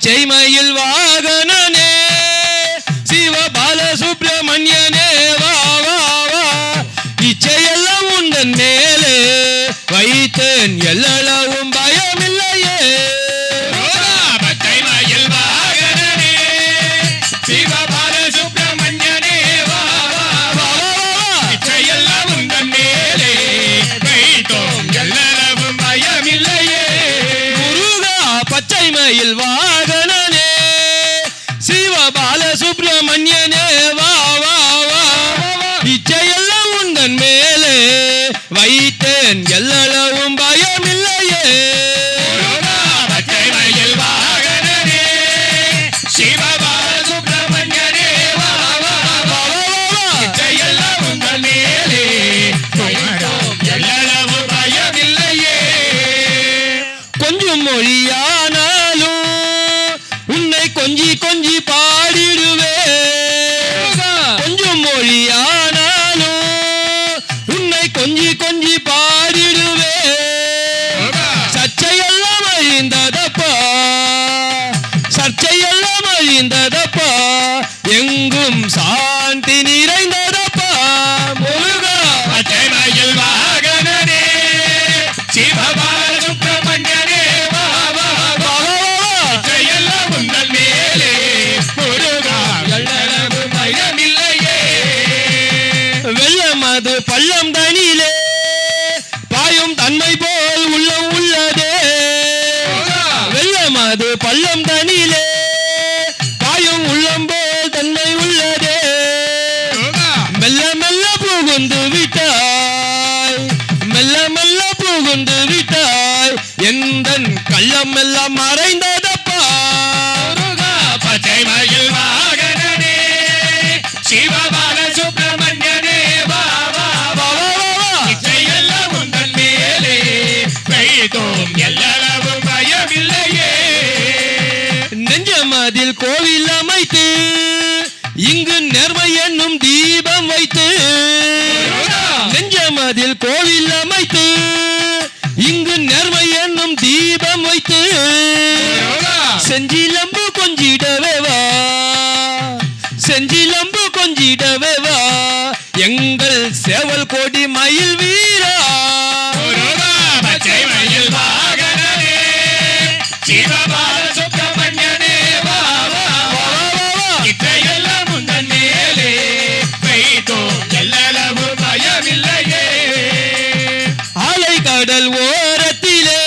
பச்சை மயில் வாகனனே சிவபால சுப்பிரமணியனே வா வா வா இச்சையெல்லாம் உந்தன் மேலே வைத்தேன் எல்லளவும் பயமில்லையே பச்சை மயில் வாகனனே சிவபால சுப்பிரமணியனே வா வா வா இச்சையெல்லாம் உந்தன் மேலே வைத்தோம் எல்லளவும் பயமில்லையே முருகா பச்சை மயில் வாகனனே சிவபால சுப்பிரமணியனே வா வா வா இச்சையெல்லாம் உந்தன் மேலே வைத்தேன் எல்லளவும் பயமில்லையே பச்சை மயில் வாகனனே சிவபால சுப்பிரமணியனே வா வா வா இச்சையெல்லாம் உந்தன் மேலே வைத்தோம் எல்லளவும் பயமில்லையே கொஞ்சம் மொழியானாலும் உன்னை கொஞ்சி கொஞ்சி பாடிடுவே கொஞ்சம் மொழியானாலும் உன்னை கொஞ்சி கொஞ்சி பாடிடுவே சர்ச்சையெல்லாம் அழிந்ததப்பா சர்ச்சையெல்லாம் அழிந்ததப்பா எங்கும் சாந்தி நிறைந்ததப்பா முருகா பச்சை மயில் வாகனனே சிவபால சுப்பிரமணியனே வா வா வா இச்சையெல்லாம் உந்தன் மேலே முருகா எல்லளவும் பயமில்லையே வெள்ளம் அது பள்ளம் தனியிலே பாயும் தன்மை போல் உள்ளம் உள்ளதே வெள்ளம் அது பள்ளம் தனியிலே பாயும் உள்ளம் போல் தன்மை உள்ளதே மெல்ல மெல்ல புகுந்து விட்டாய் மெல்ல மெல்ல புகுந்து விட்டாய் எந்தன் கள்ளம் எல்லாம் மறைந்ததப்பா பச்சை மயில் வாகனனே சிவபால சுப்பிரமணியனே வா வா வா இச்சையெல்லாம் உந்தன் மேலே வைத்தோம் எல்லளவும் பயமில்லையே நெஞ்சமதில் கோவில் அமைத்து இங்கு நேர்மை என்னும் தீபம் வைத்து நெஞ்சமதில் கோவில் அமைத்து இங்கு நேர்மை என்னும் தீபம் வைத்து செஞ்சிலம்பு கொஞ்சிடவே வா செஞ்சிலம்பு கொஞ்சிடவே வா எங்கள் சேவல் கோடி மயில் வீரா பச்சை மயில் வாகனனே சிவபால சுப்பிரமணியனே வா வா இச்சையெல்லாம் உந்தன் மேலே வைத்தோம் எல்லளவும் பயமில்லையே ஆலை கடல் ஓரத்திலே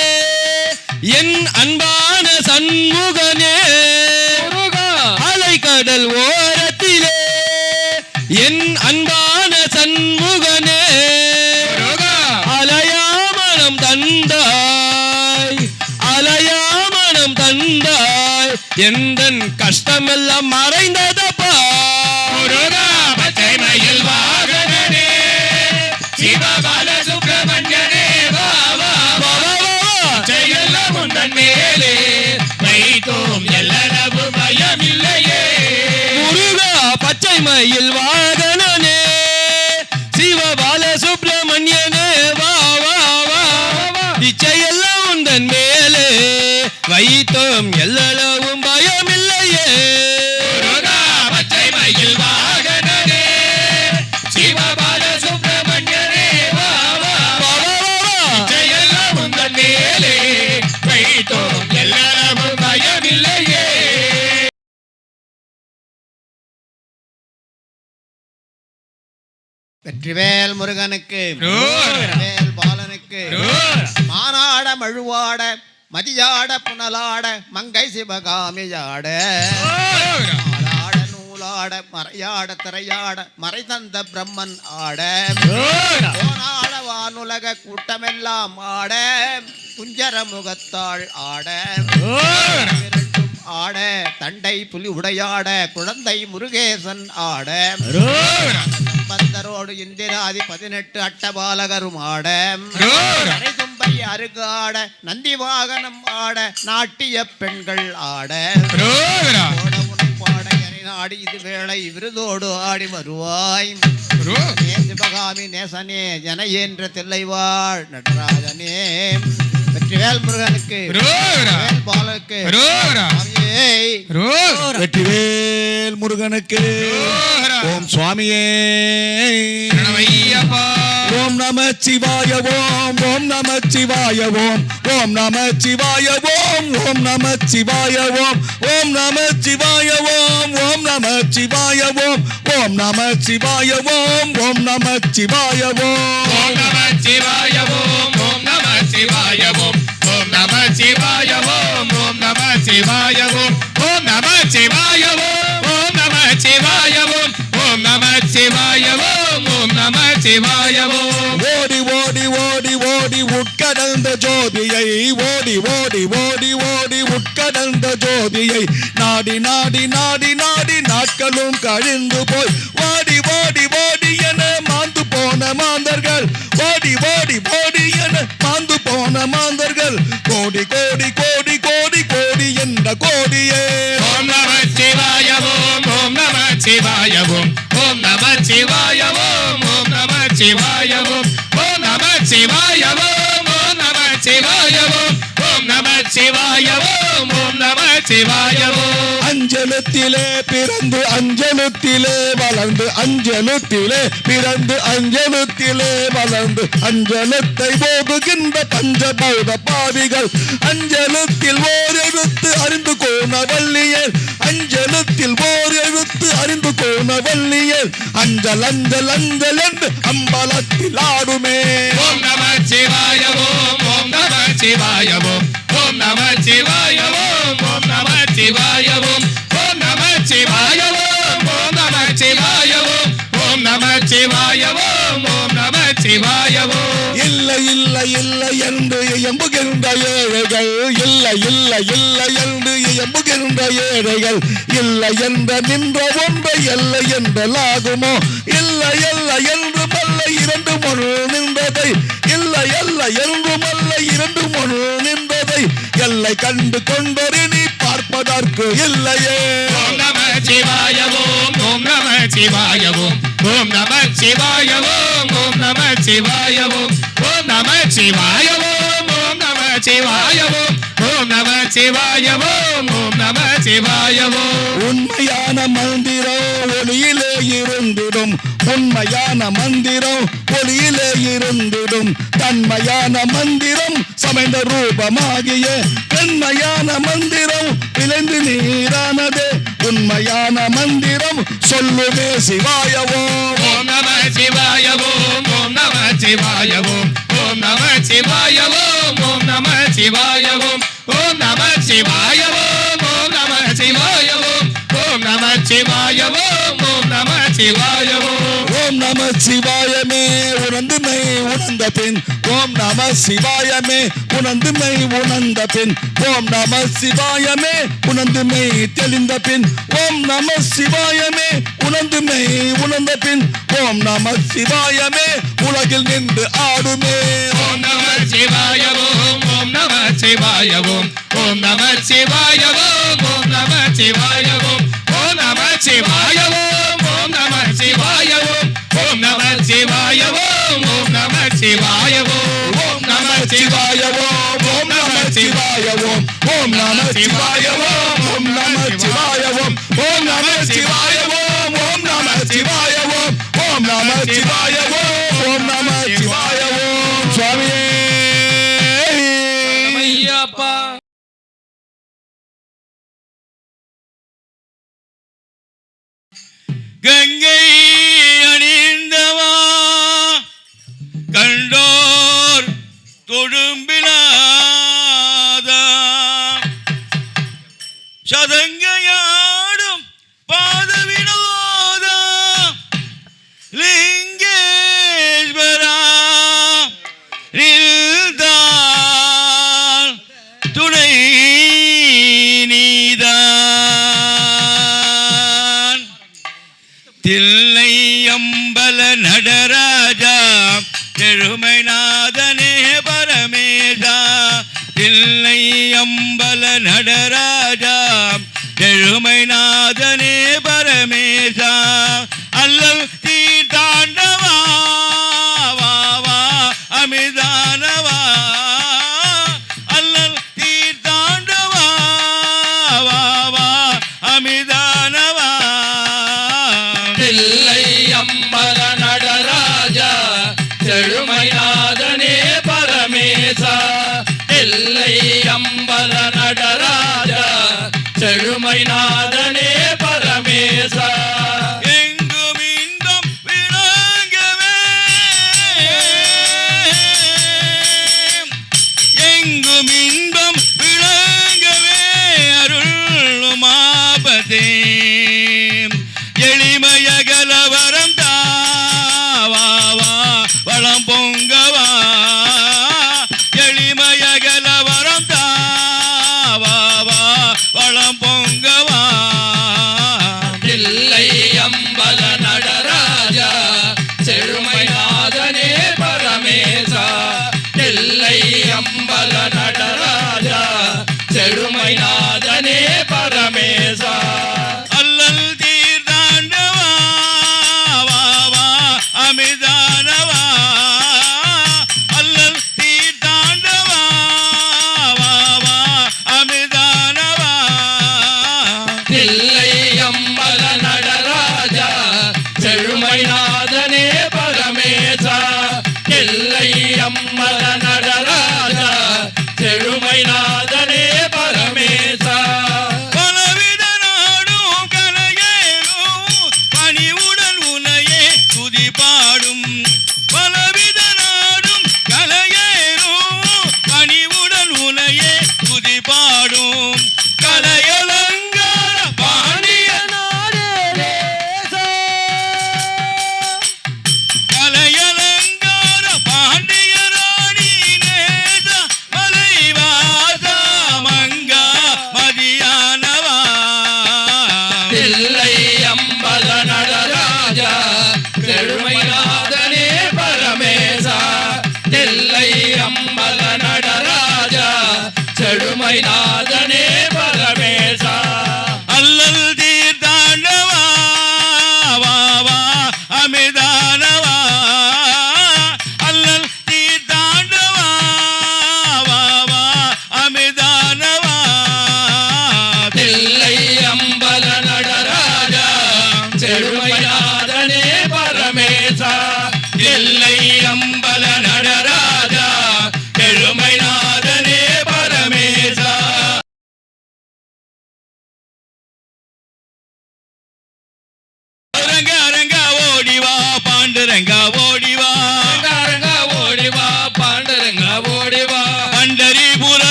என் அன்பான சண்முகனே ஆலை கடல் ஓரத்திலே என் அன்பான சண்முகனே அலையாமணம் தந்தாய் அலையாமணம் தந்தாய் எந்தன் கஷ்டமெல்லாம் மறைந்ததப்பா பச்சை மயில் வாகனனே சிவபால சுப்பிரமணியனே வா வா இச்சையெல்லாம் உந்தன் மேலே வைத்தோம் எல்லளவும் பயமில்லையே முருகா பச்சை மயில் வாகனனே சிவபால சுப்பிரமணியனே வா வா வா இச்சையெல்லாம் உந்தன் மேலே வைத்தோம் எல்லளவும் பயமில்லையே பச்சை மயில் வாகனனே சிவபால சுப்பிரமணியனே வா வா இச்சையெல்லாம் உந்தன் மேலே வைத்தோம் எல்லளவும் பயமில்லையே வெற்றிவேல் முருகனுக்கு வெற்றிவேல் பாலனுக்கு மானாட மழுவாட மதியாட புனலாட மங்கை சிவகாமியாட ஆடாட நூலாட மறையாட திரையாட மறை தந்த பிரம்மன் ஆட போனாட வானுலக கூட்டமெல்லாம் ஆட குஞ்சர முகத்தாள் ஆட ஆட தண்டை புலி உடையாட குழந்தை முருகேசன் ஆட பந்தரோடு இந்திராதி 18 அட்டபாலகரும் ஆட தும்பை அருகாட நந்தி வாகனம் ஆட நாட்டிய பெண்கள் ஆட பாட நாடி இது வேளை விருதோடு ஆடி வருவாய் சிவகாமி நேசனே ஜன என்ற தில்லைவாழ் நடராஜனே வெற்றிவேல் முருகனுக்கு பாலனுக்கு வெற்றிவேல் முருகனுக்கு ஓம் சுவாமியே ஓம் நம சிவாய ஓம் ஓம் நம சிவாய ஓம் ஓம் நம சிவாய ஓம் ஓம் நம சிவாய ஓம் ஓம் நம சிவாய ஓம் ஓம் நம சிவாய ஓம் ஓம் நம சிவாய ஓம் ஓம் நம சிவாய ஓம் ஓம் நம சிவாய ஓம் ஓம் நம சிவாய ஓம் ஓம் நம சிவாய ஓம் ஓம் நம சிவாய ஓம் ஓம் நம சிவாய ஓம் ஓம் நம சிவாய ஓம் ஓம் நம சிவாய ஓம் ஓம் நம சிவாய ஓம் ஓடி ஓடி ஓடி ஓடி உட்கடந்த ஜோதியை ஓடி ஓடி ஓடி ஓடி உட்கடந்த ஜோதியை நாடி நாடி நாடி நாடி நாட்களும் கழிந்து போய் ஓடி ஓடி ஓடி என மாந்து போன மாந்தர்கள் ஓடி ஓடி ஓடி என மாந்து போன மாந்தர்கள் கோடி கோடி கோடி கோடி கோடி என்ற கோடியே ஓம் நம சிவாய ஓம் ஓம் நம சிவாய ஓம் ஓம் நம சிவாய ஓம் ஓம் நம சிவாய ஓம் ஓம் நம சிவாய ஓம் ஓம் நம சிவாய ஓம் ஓம் நம சிவாய ஓம் ஓம் நம சிவாய ஓம் அஞ்சலத்திலே பிறந்து அஞ்சலத்திலே வளர்ந்து அஞ்சலத்திலே பிறந்து அஞ்சலத்திலே வளர்ந்து அஞ்சலத்தை போகுகின்ற பஞ்சபூத பாவிகள் அஞ்சலத்தில் ஓர் எழுத்து அறிந்து கோண வள்ளியல் அஞ்சலத்தில் ஓர் எழுத்து அறிந்து கோண வள்ளியல் அஞ்சல் அஞ்சல் அஞ்சல் என்று அம்பலத்தில் ஆடுமே ஓம் நம சிவாய ஓம் ஓம் நம சிவாய ஓம் ஓம் நம சிவாய ஓம் ஓம் நம சிவாய ஓம் ஓம் நம சிவாய ஓம் ஓம் நம சிவாய ஓம் ஓம் நம சிவாய ஓம் ஓம் நம சிவாய ஓம் இல்லை இல்லை இல்லை என்று எம்புகின்ற ஏழைகள் இல்லை இல்லை இல்லை என்று எம்புகின்ற ஏழைகள் இல்லை என்ற நின்ற ஒன்றை இல்லை என்றலாகுமோ இல்லை இல்லை என்று மல்ல இரண்டு மொழு நின்றதை இல்லை இல்லை என்று மல்ல இரண்டு மொழு நின்றதை எல்லை கண்டு கொண்டொரு நீ பார்ப்பதற்கு இல்லையே ஓம் நம சிவாய ஓம் ஓம் நம சிவாய ஓம் ஓம் நம சிவாய ஓம் ஓம் நம சிவாய ஓம் ஓம் நம சிவாய ஓம் ஓம் நம சிவாய ஓம் ஓம் நம சிவாய ஓம் ஓம் நம சிவாய ஓம் உண்மையான மந்திரம் ஒளியிலே இருந்திடும் உண்மையான மந்திரம் ஒளியிலே இருந்திடும் தன்மையான மந்திரம் சமைந்த ரூபமாகிய பெண்மையான மந்திரம் விளைந்து நீரானதே உண்மையான மந்திரம் சொல்லுமே சிவாயவோ ஓம் நம சிவாய ஓம் ஓம் நம சிவாய ஓம் ஓம் நம சிவாய ஓம் ஓம் நம சிவாய ஓம் ஓம் நம சிவாய ஓம் ஓம் நம சிவாய ஓம் ஓம் நம சிவாய ஓம் ஓம் நம சிவாய ஓம் ஓம் நம சிவாயமே உணர்ந்து மெய் உணர்ந்த பின் ஓம் நம சிவாயமே உணர்ந்து மெய் உணர்ந்த பின் ஓம் நம சிவாயமே உணர்ந்து மெய் தெளிந்த பின் ஓம் நம சிவாயமே உணர்ந்து மெய் உணர்ந்த பின் ஓம் நம சிவாயமே உலகில் நின்று ஆடுமே ஓம் நம சிவாய ஓம் ஓம் நம சிவாய ஓம் ஓம் நம சிவாய ஓம் ஓம் நம சிவாய ஓம் ஓம் நம சிவாய ஓம் ஓம் நம சிவாய ஓம் ஓம் நம சிவாய ஓம் ஓம் நம சிவாய ஓம் ஓம் நம சிவாய ஓம் ஓம் நம சிவாய ஓம் ஓம் நம சிவாய ஓம் ஓம் நம சிவாய ஓம் ஓம் நம சிவாய ஓம் ஓம் நம சிவாய ஓம் ஓம் நம சிவாய ஓம் ஓம் நம சிவாய ஓம் சுவாமியே ஐயப்பா கங்கை அணிந்தவா கண்டோர் தொழும்பினாதா சதங்கையாடும் பாத வினோதா லிங்கேஸ்வரா நில்தான் துணை நீதான் தில்லை அம்பல நடராஜா எழுமைநாதனே பரமேசா தில்லை அம்பல நடராஜா எழுமைநாதனே பரமேசா அல்லல் தீர்த்தாண்டவா வா வா அமிதானவா அல்லல் தீர்த்தாண்டவா வா செழுமைநாதனே பரமேசா எங்கும் இன்பம் விளங்கவே எங்கும் இன்பம் விளங்கவே அருளுமாபதே எளிமையகல வரம் தாவா வளம் பொங்கவா எளிமையகல வரம் தாவா வளம் பொங்கவா தில்லை அம்பல நடராஜா செழுமைநாதனே பரமேசா தில்லை அம்பல நடராஜா செழுமைநாதனே பரமேசா அல்லல் தீர்த்தாண்டவா அமிதானவா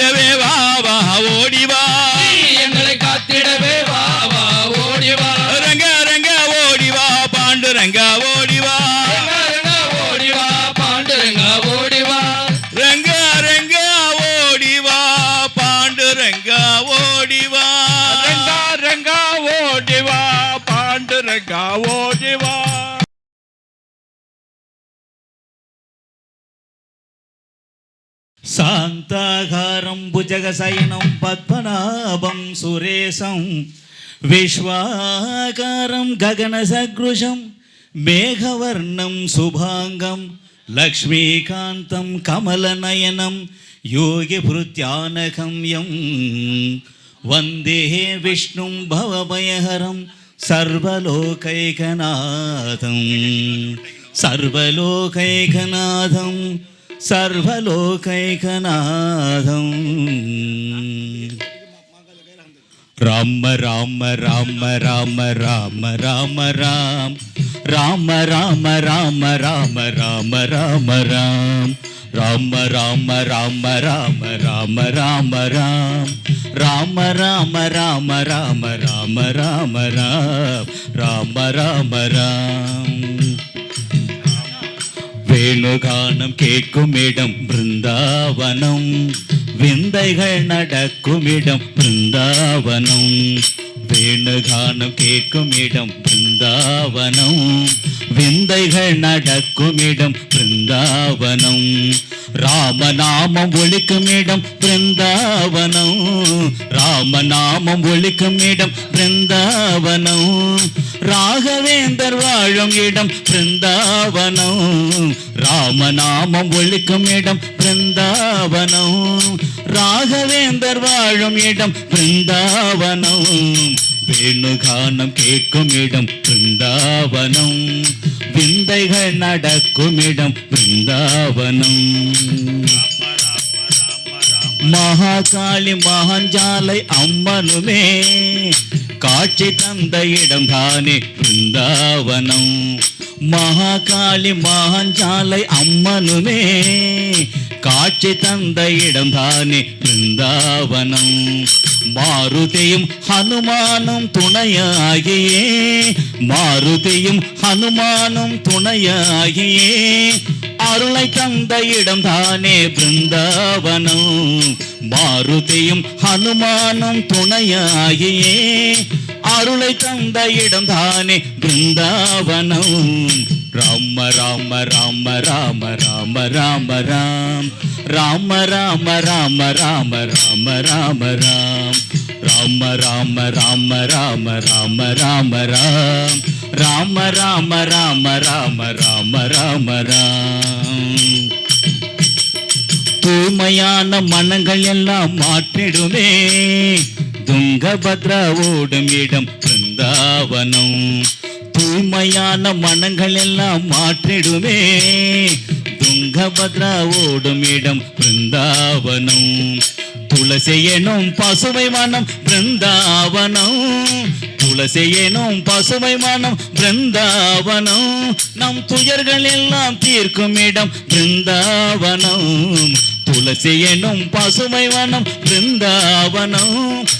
காத்திடவே வா வா ஓடிவா எங்களை காத்திடவே வா வா ஓடிவா ரங்க ரங்க ஓடிவா பாண்டுரங்க ஓடிவா ஓடிவா பாண்டுரங்க ஓடிவா ரங்க ரங்க ஓடிவா பாண்டுரங்க ஓடிவா ரங்கா ரங்கா ஓடிவா பாண்டுரங்கா ஓடிவா சாந்தாகாரம் புஜகசயனம் பத்மநாபம் சுரேசம் விஸ்வாகாரம் ககனசக்ருஷம் மேகவர்ணம் சுபாங்கம் லக்ஷ்மீகாந்தம் கமலநயனம் யோகிபுருத்யானகம் யம் வந்தே விஷ்ணும் பவபயஹரம் சர்வலோகைகநாதம் சர்வலோகைகநாதம் சர்வலோகைகநாதம் ராம ராம ராம ராம ராம ராம ராம் ராம ராம ராம ராம ராம ராம ராம் ராம ராம ராம ராம ராம ராம ராம் ராம ராம ராம ராம ராம ராம ராம் ராம ராம ராம் வேணுகானம் கேட்கும் இடம் பிருந்தாவனம் விந்தைகள் நடக்கும் இடம் பிருந்தாவனம் வேணுகானம் கேட்கும் இடம் பிருந்தாவனம் விந்தைகள் நடக்கும் இடம் பிருந்தாவனம் ராமநாமம் ஒழிக்கும் இடம் பிருந்தாவனம் ராமநாமம் ஒழிக்கும் இடம் பிருந்தாவனம் ராகவேந்தர் வாழும் இடம் பிருந்தாவனம் ராமநாமம் ஒழிக்கும் இடம் பிருந்தாவனம் ராகவேந்தர் வாழும் இடம் பிருந்தாவனம் வேணுகானம் கேட்கும் இடம் பிருந்தாவனம் விந்தைகள் நடக்கும் இடம் பிருந்தாவனம் மகாகாளி மகாஞ்சாலை அம்மனுமே காட்சி தந்த இடம் தானே பிருந்தாவனம் மகாகாளி மகாஞ்சாலை அம்மனுமே காட்சி தந்த இடம் தானே பிருந்தாவனம் மாருதியும் ஹனுமானும் துணையாகியே மாருதியும் ஹனுமானும் துணையாகியே அருளை தந்த இடம் தானே பிருந்தாவனம் மாருதியும் ஹனுமானும் துணையாகியே அருளை தந்த இடம் தானே பிருந்தாவனம் ராம ராம ராம ராம ராம ராம ராம் ராம ராம ராம ராம ராம ராம ராம் ராம ராம ராம ராம ராம ராம ராம் ராம ராம ராம ராம ராம ராம ராம் தூய்மையான மனங்கள் எல்லாம் மாற்றிடுமே துங்கபத்ரா ஓடும் இடம் பிருந்தாவனம் தூய்மையான மனங்கள் எல்லாம் மாற்றிடுமே துங்கபத்ரா ஓடும் இடம் பிருந்தாவனம் துளசி எனும் பசுமை மனம் பிருந்தாவனம் துளசி எனும் பசுமை மனம் பிருந்தாவனம் நம் துயர்கள் எல்லாம் தீர்க்கும் இடம் பிருந்தாவனம் துளசி எனும் பசுமை வனம் பிருந்தாவனம்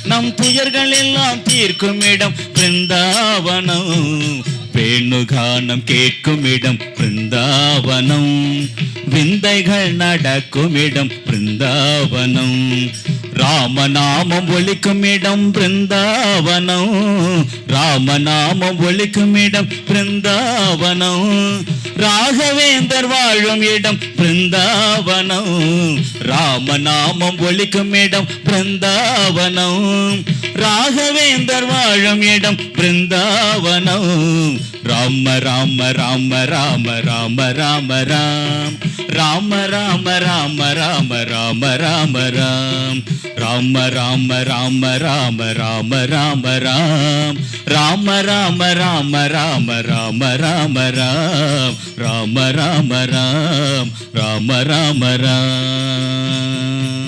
நம் துயர்கள் எல்லாம் தீர்க்கும் இடம் பிருந்தாவனம் வேணுகானம் கேட்கும் இடம் பிருந்தாவனம் விந்தைகள் நடக்கும் இடம் பிருந்தாவனம் ராமநாமம் ஒழிக்கும் இடம் பிருந்தாவனம் ராமநாமம் ஒழிக்கும் இடம் பிருந்தாவனம் ராகவேந்தர் வாழும் இடம் பிருந்தாவனம் ராமநாமம் ஒழிக்கும் இடம் பிருந்தாவனம் ராகவேந்தர் வாழும் இடம் பிருந்தாவனம் ராம ராம ராம ராம ராம ராம ராம் ராம ராம ராம ராம ராம ராம ராம் ராம ராம ராம ராம ராம ராம ராம் ராம ராம ராம ராம ராம ராம ராம் ராம ராம ராம் ராம ராம ராம்